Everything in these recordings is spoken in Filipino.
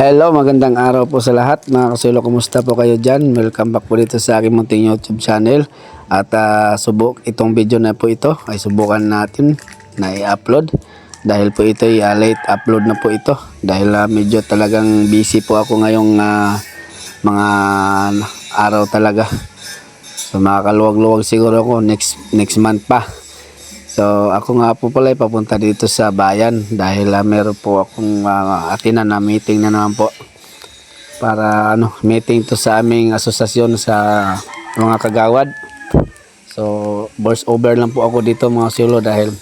Hello, magandang araw po sa lahat mga kasulo. Kumusta po kayo dyan? Welcome back po dito sa aking munting YouTube channel. At itong video na po ito ay subukan natin na i-upload. Dahil po ito ay late upload na po ito. Dahil medyo talagang busy po ako ngayong mga araw talaga. So makakaluwag-luwag siguro ako next month pa. So ako nga po pala ay papunta dito sa bayan dahil meron po akong atinan na meeting na naman po para meeting to sa aming asosasyon sa mga kagawad. So voice over lang po ako dito mga silo dahil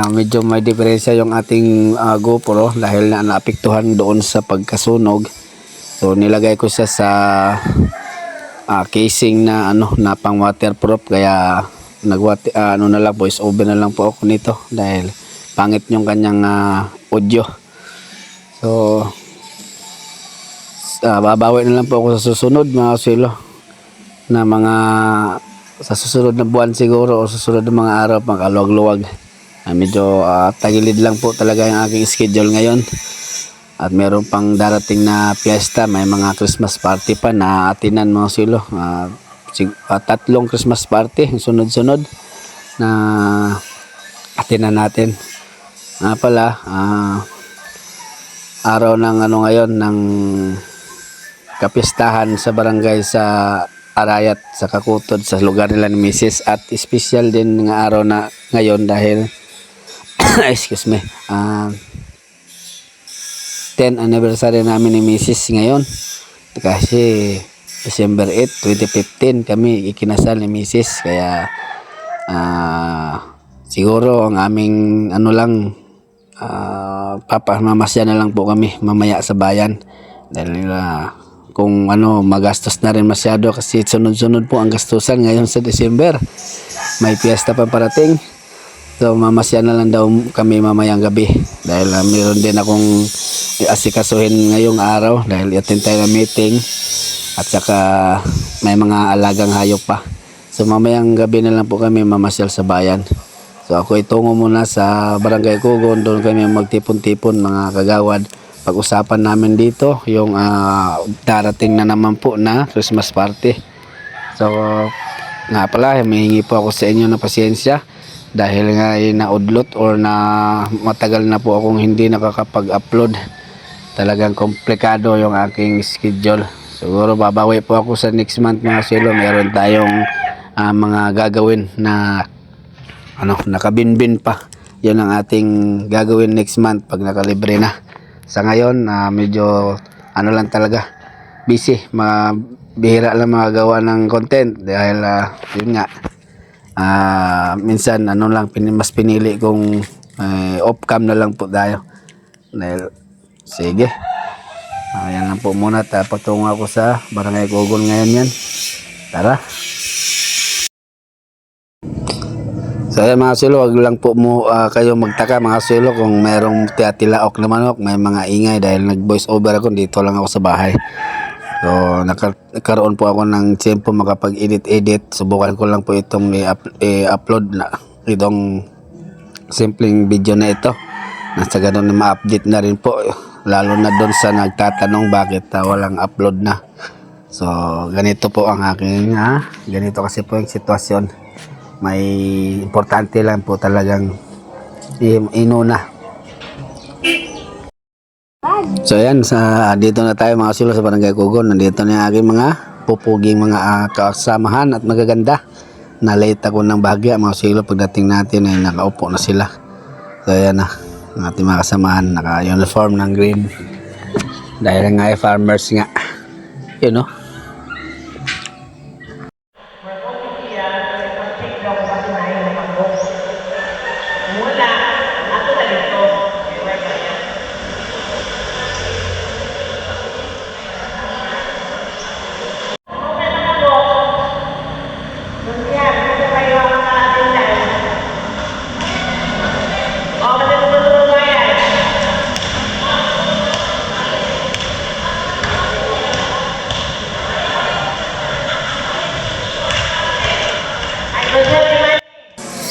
medyo may diferensya yung ating GoPro dahil naapektuhan doon sa pagkasunog. So nilagay ko siya sa casing na na pang waterproof, kaya na lang, voice over na lang po ako nito dahil pangit yung kanyang audio. So babawi na lang po ako sa susunod mga silo, na sa susunod na buwan siguro o susunod na mga araw, pangkaluwag-luwag. Medyo tagilid lang po talaga yung aking schedule ngayon at meron pang darating na fiesta, may mga Christmas party pa na atinan mga silo. 3 Christmas party sunod-sunod na atinan natin. Pala araw ng ngayon ng kapistahan sa barangay sa Arayat sa Kakutod sa lugar nila ni Mrs. At special din ng araw na ngayon dahil excuse me, 10th anniversary namin ni Mrs. ngayon kasi December 8, 2015 kami ikinasal ni Mrs. Kaya siguro ang aming mamasya na lang po kami mamaya sa bayan dahil kung magastos na rin masyado kasi sunod-sunod po ang gastusan ngayon sa December, may fiesta pa parating. So mamasya na lang daw kami mamayang gabi dahil meron din akong asikasuhin ngayong araw dahil attend tayo ng meeting. At saka may mga alagang hayop pa. So mamayang gabi na lang po kami mamasyal sa bayan. So ako itungo muna sa Barangay Kugon. Doon kami magtipon-tipon mga kagawad. Pag-usapan namin dito yung darating na naman po na Christmas party. So nga pala, humihingi po ako sa inyo ng pasyensya dahil nga naudlot or na matagal na po akong hindi nakakapag-upload. Talagang komplikado yung aking schedule. Siguro babawi po ako sa next month mga silo. Meron tayong mga gagawin na nakabinbin pa. Yun ang ating gagawin next month pag nakalibre na. Sa ngayon medyo lang talaga busy. Bihira lang magawa ng content dahil yun nga minsan mas pinili kong off cam na lang po tayo dahil sige. Ayan lang po muna. Patungo ako sa Barangay Kugon ngayon yan. Tara. So ayan mga silo, wag lang po kayo magtaka mga silo kung mayroong tilaok na manok, may mga ingay dahil nag voice over ako, dito lang ako sa bahay. So nagkaroon po ako ng tiyempo makapag-edit. Subukan ko lang po itong i-upload na itong simpleng video na ito. Nasa ganun na ma-update na rin po. Lalo na doon sa nagtatanong bakit walang upload na. So ganito po ang aking ganito kasi po yung sitwasyon. May importante lang po talagang inuna. So yan, dito na tayo mga silo sa Barangay Kugon. Nandito na yung aking mga pupuging mga kasamahan at magaganda. Na-late ako ng bahagya mga silo. Pagdating natin ay nakaupo na sila. So yan na, ang ating mga kasamahan naka-uniform ng green dahil nga ay farmers nga,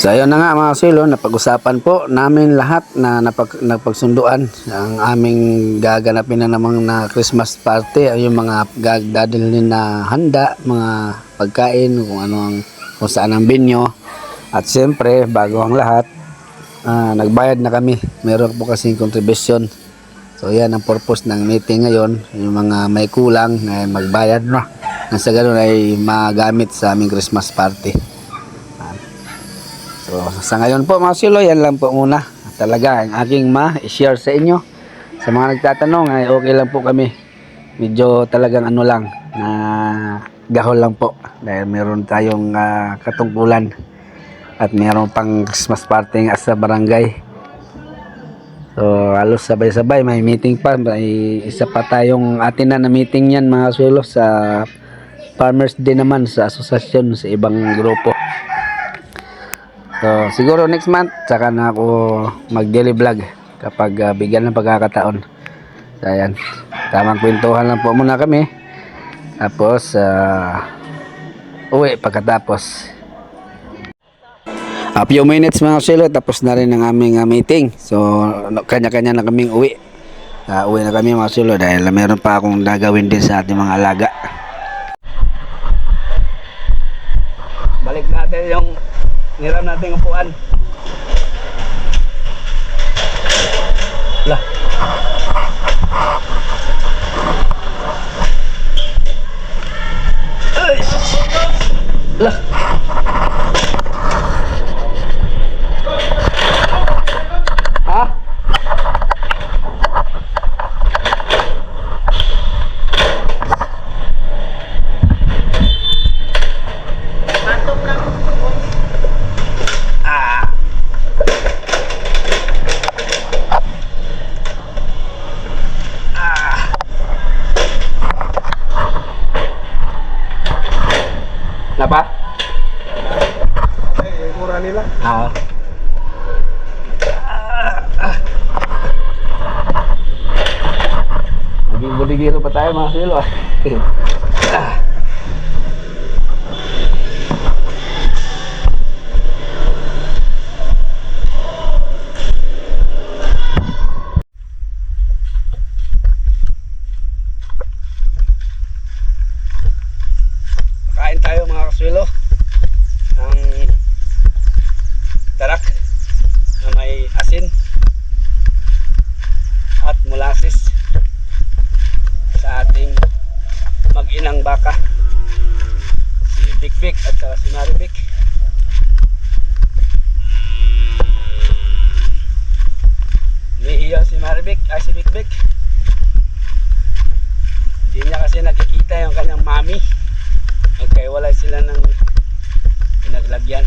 So ayun na nga mga silo, napag-usapan po namin lahat na napagsunduan ang aming gaganapin na namang na Christmas party, ay yung mga dadalhin na handa, mga pagkain, kung saan ang binyo. At siyempre, bago ang lahat, nagbayad na kami. Meron po kasing contribution. So yan ang purpose ng meeting ngayon, yung mga may kulang ay magbayad na. Nang sa ganun ay magamit sa aming Christmas party. So, sa ngayon po mga silo, yan lang po muna. Talaga, ang aking ma-share sa inyo. Sa mga nagtatanong, ay okay lang po kami. Medyo talagang ano lang, na gahol lang po. Dahil meron tayong katungkulan. At meron pang Christmas party sa barangay. So, halos sabay-sabay, may meeting pa. May isa pa tayong atin na meeting yan mga silo sa Farmers Day naman sa asosasyon sa ibang grupo. So, siguro next month, saka na ako mag-daily vlog kapag bigyan ng pagkakataon. So, ayan. Tamang kwentuhan lang po muna kami. Tapos, uwi pagkatapos. A few minutes mga silo, tapos na rin ang aming meeting. So, kanya-kanya na kaming uwi. Uwi na kami mga silo dahil meron pa akong gagawin din sa ating mga alaga. Balik natin yung niram natin upuan. Lah. Ay. Lah. Ha? Napa? Ay, mura nila. Maging buligiro pa tayo mga silo. Kain tayo mga kaswilo ng darak na may asin at molasses sa ating mag-inang baka, si Big Big at saka si Maribik. Umihiyaw si Maribik ay si Big Big, hindi niya kasi nakikita yung kanyang mami. Okay, wala sila ng pinaglagyan.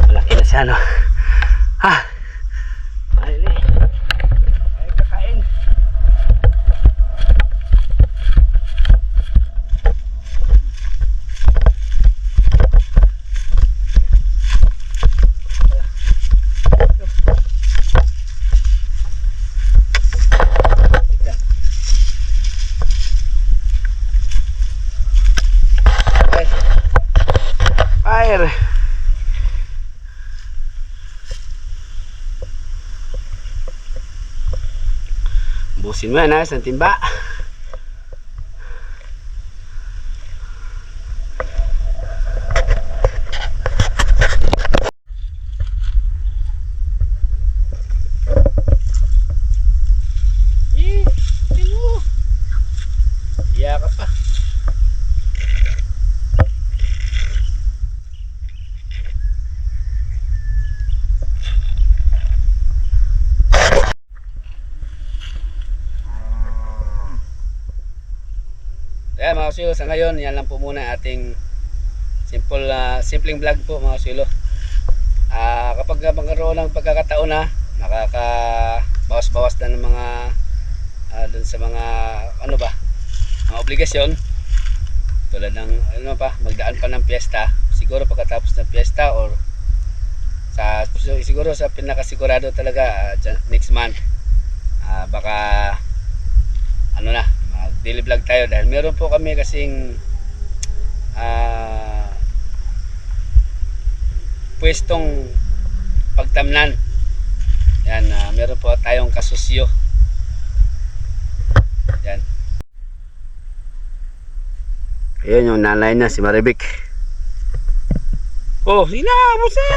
Malaki na siya, no? Ha! Mahili. Ay, kakain. Fire. Busin mo yan ha, isang timba. Iya ka pa. Kaya mga kasilo, sa ngayon yan lang po muna ating simpleng vlog po mga kasilo. Kapag magkaroon ng pagkakataon na makakabawas-bawas na ng mga dun sa mga mga obligasyon, tulad ng magdaan pa ng piyesta, siguro pagkatapos ng piyesta or siguro sa pinakasigurado talaga next month, baka daily vlog tayo dahil meron po kami kasing pwestong pagtamnan. Yan, meron po tayong kasusyo. Yan. Ayan yung nanay na, si Maribik. Oh, sina, musa!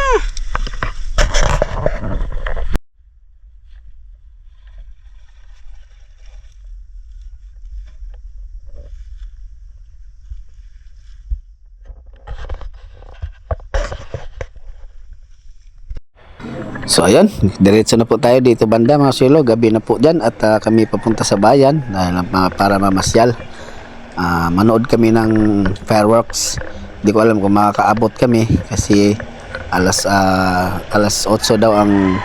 So ayan, diretso na po tayo dito banda mga silo, gabi na po dyan at kami papunta sa bayan para mamasyal. Manood kami ng fireworks. Hindi ko alam kung makakaabot kami kasi alas 8 daw ang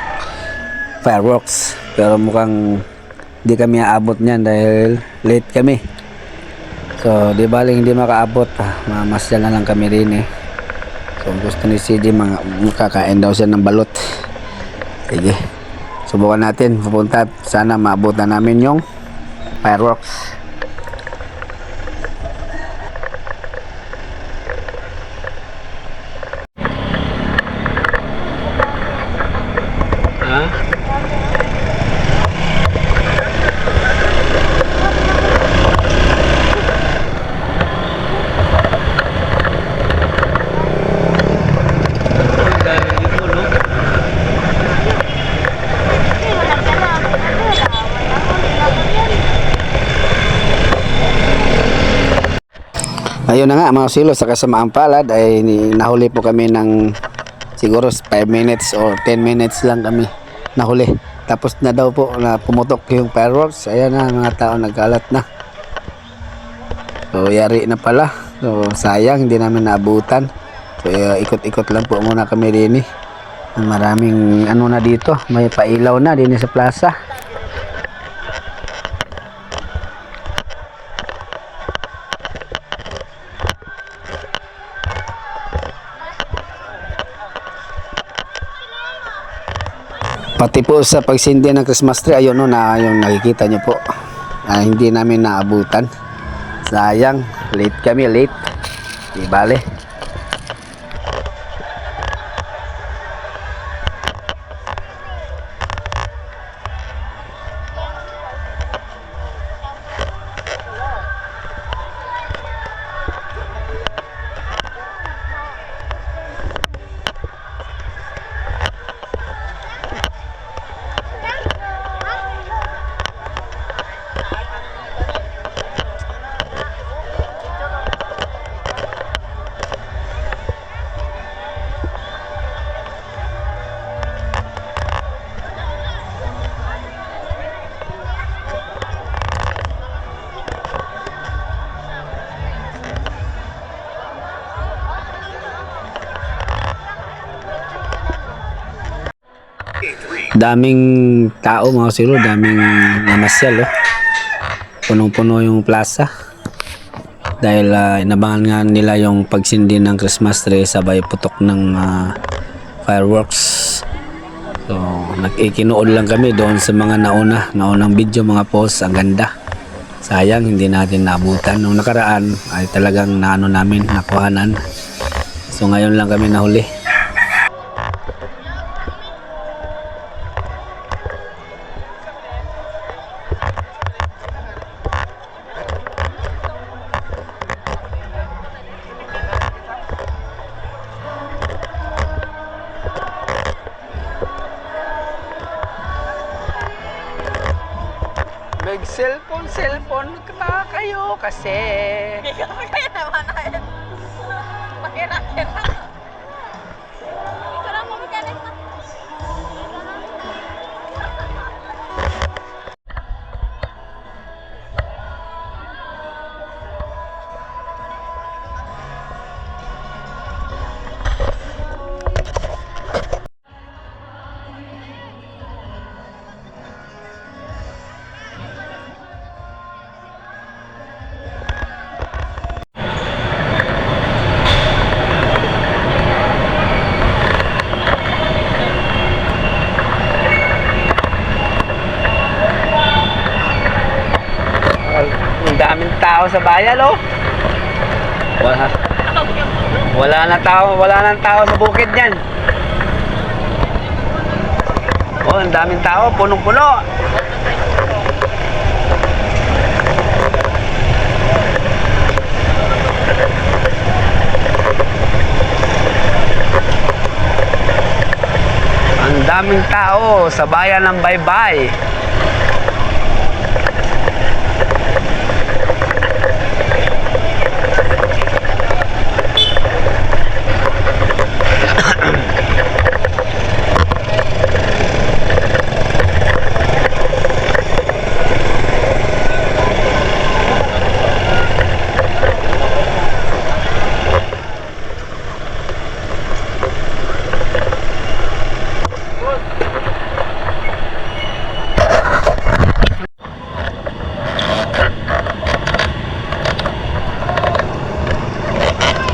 fireworks, pero mukhang hindi kami aabot niyan dahil late kami. So di baling hindi makaabot, mamasyal na lang kami rin eh. So gusto ni CJ makakain daw siya ng balot. Sige, subukan natin pupunta, sana maabot na namin yung fireworks. Ayun na nga mga silo, sa kasamaang palad ay nahuli po kami ng siguro 5 minutes or 10 minutes lang kami nahuli. Tapos na daw po na pumutok yung fireworks. Ayan na, mga tao nagkalat na. So yari na pala. So sayang, hindi namin naabutan. So ikot-ikot lang po muna kami rin eh. Maraming ano na dito, may pailaw na din sa plaza. Pati po sa pagsindi ng Christmas tree, ayun no, na yung nakikita nyo po, hindi namin naabutan. Sayang, late kami, late. Di bale. Daming tao mga silo, daming namasyal oh. Punong-puno yung plaza dahil inabangan nga nila yung pagsindi ng Christmas tree sabay putok ng fireworks. So nag-ikinood lang kami doon sa mga naunang video, mga post, ang ganda. Sayang hindi natin naabutan. Nung nakaraan ay talagang namin nakuhanan. So ngayon lang kami nahuli. Cellphone na kayo kasi. Kaya naman na. Mahirap-hirap. Ikaw lang mo magalit na. Ang daming tao sa bayan oh. Wala nang tao sa bukid niyan. Oh, ang daming tao, punong-puno. Ang daming tao sa bayan ng Baybay.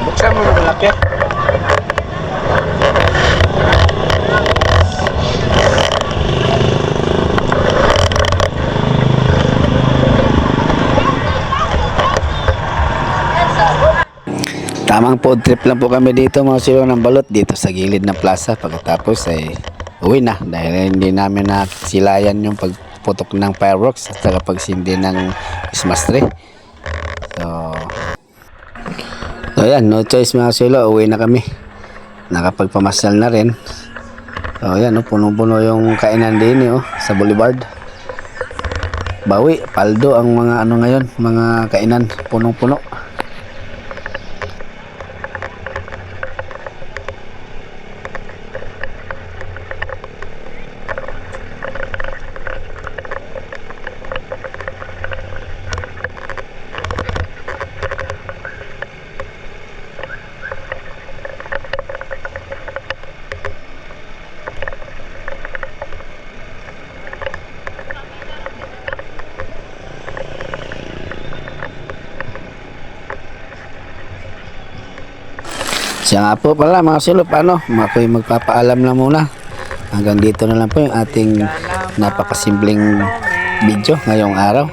Buksan mo na malaki. Tamang food trip lang po kami dito mga silo ng balot dito sa gilid ng plaza. Pagkatapos ay uwi na dahil hindi namin nasilayan yung pagputok ng fireworks at saka pagsindi ng Christmas tree. So yan, no choice mga silo, uwi na kami. Nakapagpamasyal na rin. So yan, no, puno-puno yung kainan din sa Boulevard. Bawi, paldo ang mga ano ngayon, mga kainan, punong-puno. Siya nga po pala mga silo, paano? Ako'y magpapaalam na muna. Hanggang dito na lang po yung ating napakasimpleng video ngayong araw.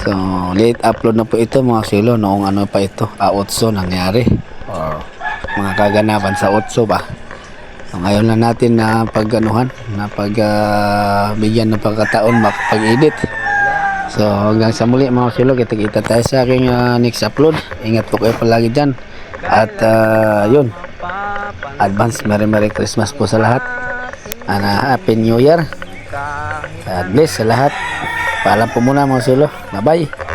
So, late upload na po ito mga silo. Noong ano pa ito, Otso nangyari. Or mga kaganapan sa Otso ba. So, ngayon lang natin na bigyan ng pagkataon makapag-edit. So, hanggang sa muli mga silo, kita-kita tayo sa aking next upload. Ingat po kayo palagi dyan. At yun, advance Merry Christmas po sa lahat, and Happy New Year. God bless sa lahat. Paalam po muna mga silo. Bye bye.